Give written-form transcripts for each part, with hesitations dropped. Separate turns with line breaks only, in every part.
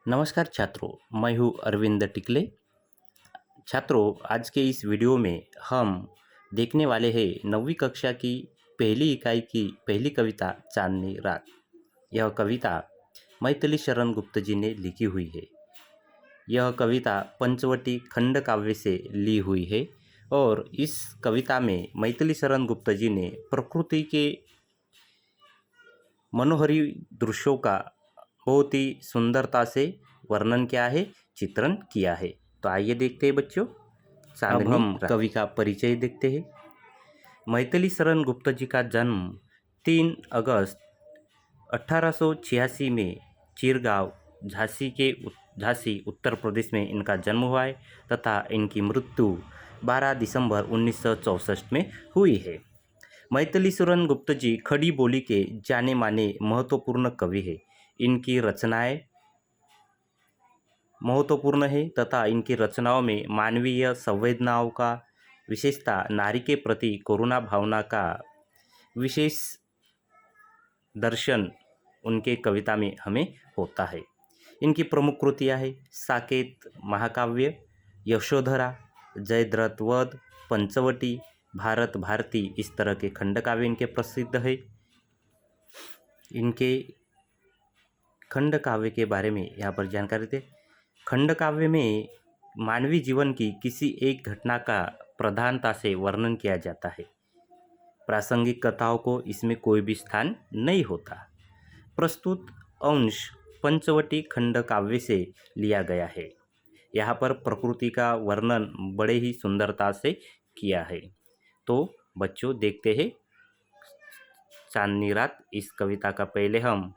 नमस्कार छात्रों, मैं हूँ अरविंद टिकले। छात्रों, आज के इस वीडियो में हम देखने वाले हैं 9वीं कक्षा की पहली इकाई की पहली कविता चांदनी रात। यह कविता मैथिली शरण गुप्त जी ने लिखी हुई है। यह कविता पंचवटी खंड काव्य से ली हुई है और इस कविता में मैथिली शरण गुप्त जी ने प्रकृति के मनोहरी दृश्यों का बहुत ही सुंदरता से वर्णन किया है, चित्रण किया है। तो आइए देखते हैं बच्चों। अब हम कवि का परिचय देखते हैं। मैथिली शरण गुप्त जी का जन्म 3 अगस्त 1886 में चिरगांव झांसी उत्तर प्रदेश में इनका जन्म हुआ है तथा इनकी मृत्यु 12 दिसंबर 1964 में हुई है। मैथिली शरण गुप्त जी खड़ी बोली के जाने माने महत्वपूर्ण कवि हैं। इनकी रचनाएं महत्वपूर्ण है तथा इनकी रचनाओं में मानवीय संवेदनाओं का, विशेषतः नारी के प्रति करुणा भावना का विशेष दर्शन उनके कविता में हमें होता है। इनकी प्रमुख कृतियाँ हैं साकेत महाकाव्य, यशोधरा, जयद्रथ वध, पंचवटी, भारत भारती, इस तरह के खंड काव्य इनके प्रसिद्ध है। इनके खंड काव्य के बारे में यहाँ पर जानकारी दें। खंड काव्य में मानवीय जीवन की किसी एक घटना का प्रधानता से वर्णन किया जाता है। प्रासंगिक कथाओं को इसमें कोई भी स्थान नहीं होता। प्रस्तुत अंश पंचवटी खंड काव्य से लिया गया है। यहाँ पर प्रकृति का वर्णन बड़े ही सुंदरता से किया है। तो बच्चों देखते हैं चांदनी रात। इस कविता का पहले हम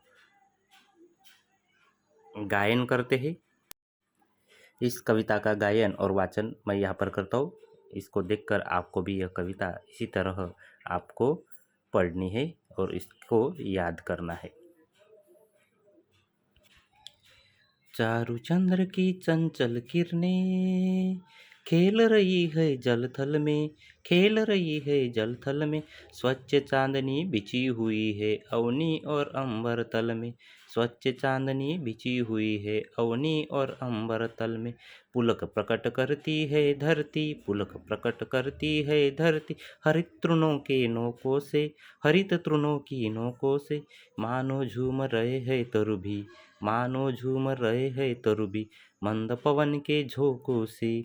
गायन करते हैं। इस कविता का गायन और वाचन मैं यहाँ पर करता हूँ। इसको देखकर आपको भी यह कविता इसी तरह आपको पढ़नी है और इसको याद करना है। चारु चंद्र की चंचल किरणें खेल रही है जल थल में, खेल रही है जल थल में। स्वच्छ चांदनी बिछी हुई है अवनी और अंबर तल में, स्वच्छ चांदनी बिछी हुई है अवनी और अंबर तल में। पुलक प्रकट करती है धरती, पुलक प्रकट करती है धरती, हरित तृणों के नोकों से, हरित तृणों की नोकों से। मानो झूम रहे हैं तरु भी, मानो झूम रहे हैं तरु भी, मंद पवन के झोंकों से।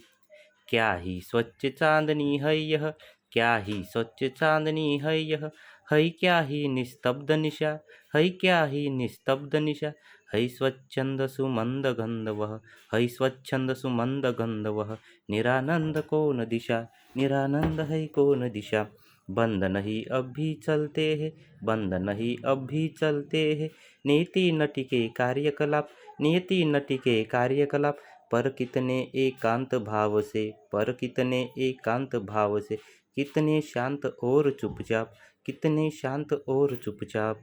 क्या ही स्वच्छ चांदनी है यह, क्या ही स्वच्छ चांदनी है यह, है क्या ही निस्तब्ध निशा, है क्या ही निस्तब्ध निशा। है स्वच्छंद सुमंद गंध वह, है स्वच्छंद सुमंद गंध वह, निरानंद कौन दिशा, निरानंद है कौन दिशा। बंद नहीं अब भी चलते हैं, बंद नहीं अब भी चलते हैं, नीति नटी के कार्यकलाप, नीति नटी के कार्यकलाप। पर कितने एकांत भाव से, पर कितने एकांत भाव से, कितने शांत और चुपचाप, कितने शांत और चुपचाप।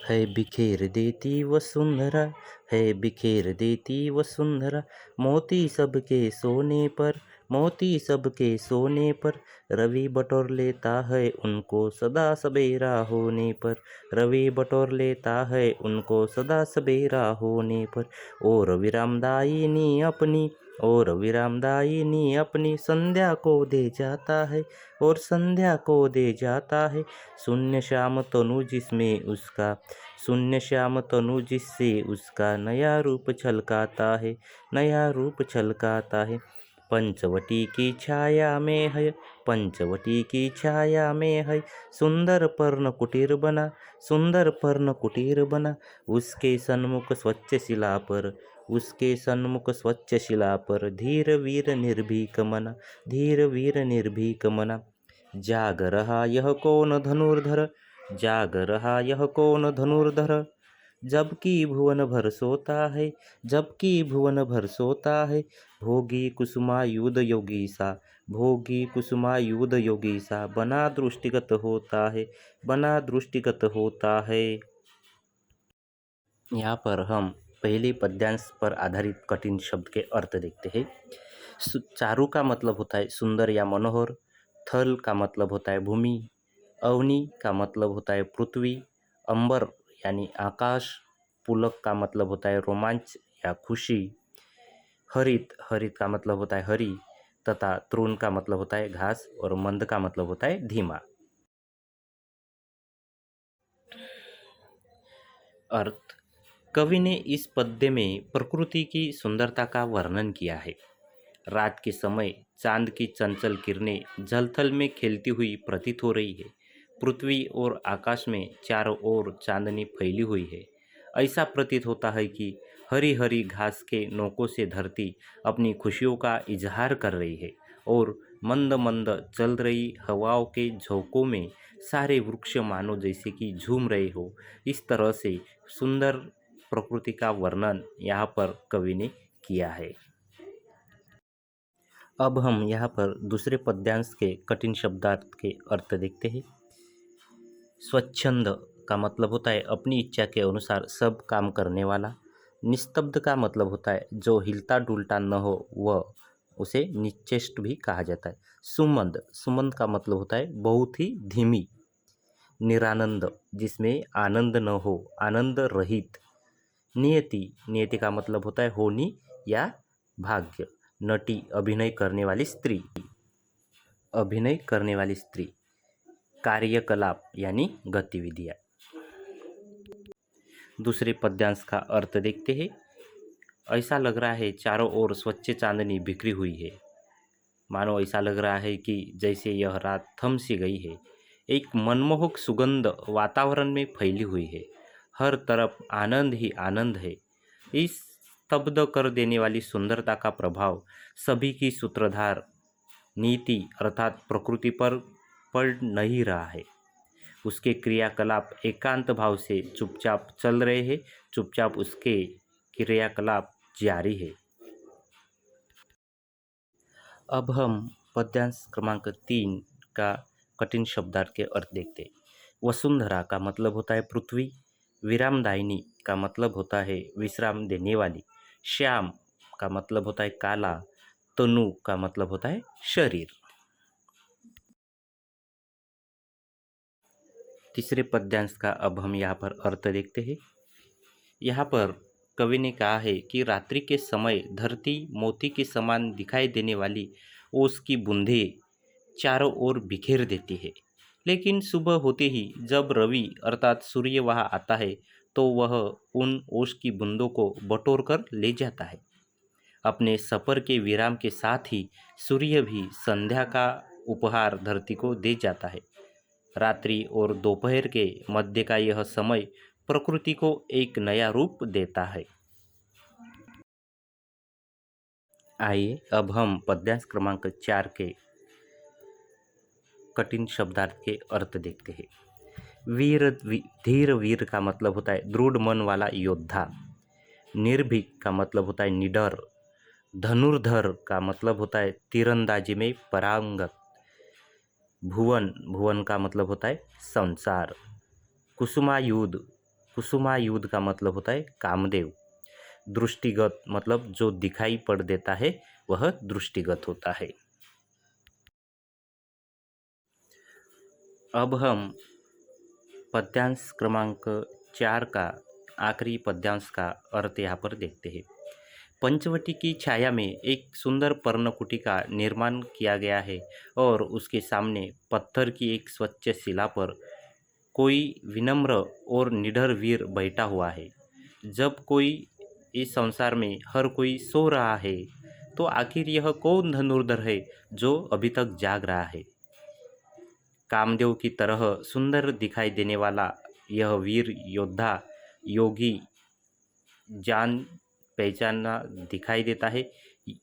है बिखेर देती वसुंधरा, है बिखेर देती वसुंधरा, मोती सबके सोने पर, मोती सबके सोने पर। रवि बटोर लेता है उनको सदा सवेरा होने पर, रवि बटोर लेता है उनको सदा सवेरा होने पर। और विरामदायिनी अपनी, और विरामदायिनी अपनी संध्या को दे जाता है, और संध्या को दे जाता है। शून्य श्याम तनु जिसमें उसका, शून्य श्याम तनु जिससे उसका नया रूप छलकाता है, नया रूप छलकाता है। पंचवटी की छाया में है, पंचवटी की छाया में है, सुंदर पर्ण कुटीर बना, सुंदर पर्ण कुटीर बना। उसके सन्मुख स्वच्छ शिला पर, उसके सन्मुख स्वच्छ शिला पर, धीर वीर निर्भीक मना, धीर वीर निर्भीक मना। जाग रहा यह कौन धनुर्धर, जाग रहा यह कौन धनुर्धर, जबकि भुवन भर सोता है, जबकि भुवन भर सोता है। भोगी कुसुमायुध योगी सा, भोगी कुसुमायुध योगी सा, बना दृष्टिगत होता है, बना दृष्टिगत होता है। यहाँ पर हम पहले पद्यांश पर आधारित कठिन शब्द के अर्थ देखते हैं। चारु का मतलब होता है सुंदर या मनोहर, थल का मतलब होता है भूमि, अवनी का मतलब होता है पृथ्वी, अंबर यानी आकाश, पुलक का मतलब होता है रोमांच या खुशी। हरित, हरित का मतलब होता है हरी, तथा तृण का मतलब होता है घास, और मंद का मतलब होता है धीमा। अर्थ: कवि ने इस पद्य में प्रकृति की सुंदरता का वर्णन किया है। रात के समय चांद की चंचल किरणें जलथल में खेलती हुई प्रतीत हो रही है। पृथ्वी और आकाश में चारों ओर चांदनी फैली हुई है। ऐसा प्रतीत होता है कि हरी हरी घास के नोकों से धरती अपनी खुशियों का इजहार कर रही है, और मंद मंद चल रही हवाओं के झोंकों में सारे वृक्ष मानो जैसे कि झूम रहे हो। इस तरह से सुंदर प्रकृति का वर्णन यहाँ पर कवि ने किया है। अब हम यहाँ पर दूसरे पद्यांश के कठिन शब्दार्थ के अर्थ देखते हैं। स्वच्छंद का मतलब होता है अपनी इच्छा के अनुसार सब काम करने वाला। निस्तब्ध का मतलब होता है जो हिलता डुलता न हो, वह उसे निश्चेष्ट भी कहा जाता है। सुमंद, सुमंद का मतलब होता है बहुत ही धीमी। निरानंद, जिसमें आनंद न हो, आनंद रहित। नियति, नियति का मतलब होता है होनी या भाग्य। नटी, अभिनय करने वाली स्त्री, अभिनय करने वाली स्त्री। कार्यकलाप यानी गतिविधियाँ। दूसरे पद्यांश का अर्थ देखते हैं। ऐसा लग रहा है चारों ओर स्वच्छ चांदनी बिखरी हुई है, मानो ऐसा लग रहा है कि जैसे यह रात थम सी गई है। एक मनमोहक सुगंध वातावरण में फैली हुई है। हर तरफ आनंद ही आनंद है। इस स्तब्ध कर देने वाली सुंदरता का प्रभाव सभी की सूत्रधार नीति अर्थात प्रकृति पर पड़ नहीं रहा है। उसके क्रियाकलाप एकांत भाव से चुपचाप चल रहे हैं, चुपचाप उसके क्रियाकलाप जारी है। अब हम पद्यांश क्रमांक 3 का कठिन शब्दार्थ के अर्थ देखते हैं। वसुंधरा का मतलब होता है पृथ्वी। विरामदायिनी का मतलब होता है विश्राम देने वाली। श्याम का मतलब होता है काला। तनु का मतलब होता है शरीर। तीसरे पद्यांश का अब हम यहाँ पर अर्थ देखते हैं। यहाँ पर कवि ने कहा है कि रात्रि के समय धरती मोती के समान दिखाई देने वाली ओस की बूंदें चारों ओर बिखेर देती है, लेकिन सुबह होते ही जब रवि अर्थात सूर्य वहाँ आता है तो वह उन ओस की बूंदों को बटोर कर ले जाता है। अपने सफर के विराम के साथ ही सूर्य भी संध्या का उपहार धरती को दे जाता है। रात्रि और दोपहर के मध्य का यह समय प्रकृति को एक नया रूप देता है। आइए अब हम पद्यांश क्रमांक 4 के कठिन शब्दार्थ के अर्थ देखते हैं। धीर वीर का मतलब होता है दृढ़ मन वाला योद्धा। निर्भीक का मतलब होता है निडर। धनुर्धर का मतलब होता है तीरंदाजी में पारंगत। भुवन, भुवन का मतलब होता है संसार। कुसुमायुध, कुसुमायुध का मतलब होता है कामदेव। दृष्टिगत मतलब जो दिखाई पड़ देता है वह दृष्टिगत होता है। अब हम पद्यांश क्रमांक 4 का आखिरी पद्यांश का अर्थ यहाँ पर देखते हैं। पंचवटी की छाया में एक सुंदर पर्णकुटी का निर्माण किया गया है, और उसके सामने पत्थर की एक स्वच्छ शिला पर कोई विनम्र और निडर वीर बैठा हुआ है। जब कोई इस संसार में हर कोई सो रहा है, तो आखिर यह कौन धनुर्धर है जो अभी तक जाग रहा है? कामदेव की तरह सुंदर दिखाई देने वाला यह वीर योद्धा योगी जान पहचाना दिखाई देता है।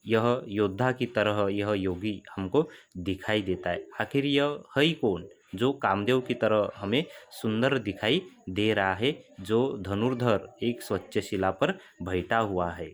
यह योद्धा की तरह यह योगी हमको दिखाई देता है। आखिर यह है ही कौन जो कामदेव की तरह हमें सुंदर दिखाई दे रहा है, जो धनुर्धर एक स्वच्छ शिला पर बैठा हुआ है?